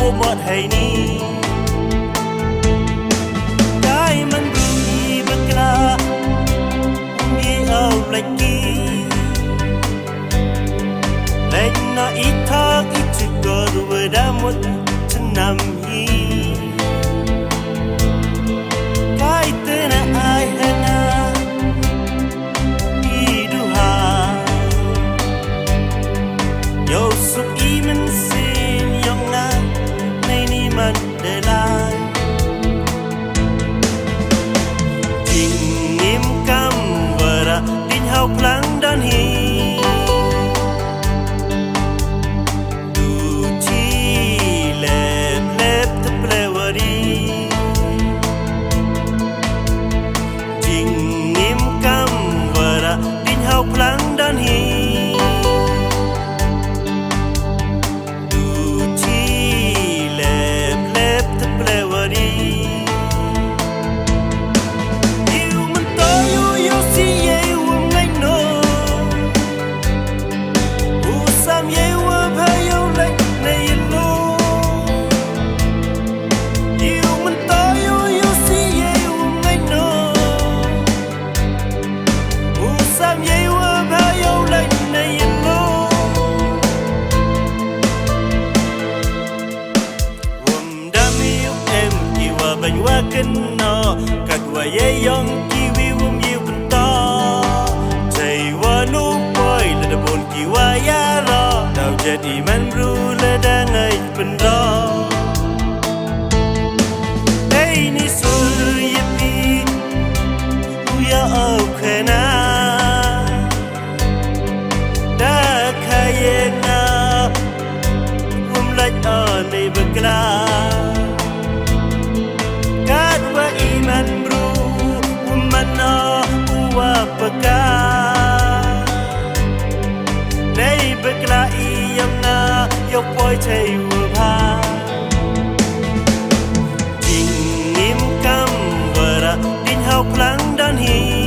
vô một hay ni cái mình đi bất la đi ở lagi lạnh nó ít thắc ít chỉ có đôi đã một chân nằm hi cái tên là ai hay na đi du ha yo suk i mình xin yong na nay ni man để lại tình im cam và ra tin hao plang dan hi Pulang dan hi duci lep terlewati you mentoyo yo si ye ngai no usam ye wa bayo like nay lo you mentoyo yo si ye ngai no usam ye bánh hoa kinh nó cắt hoa ye yong kiwi wum yiu bun to chạy hoa nu boy là đập bồn ki hoa ya ro đào jadi man bru là đang ngày bun ro hey ni sul yipi uya au khana da khaye na lách ở đây bực la iman bro umano uwa peka nei bekla iyam na yok boy chei wa jing nim kam wara din hau plang dan hi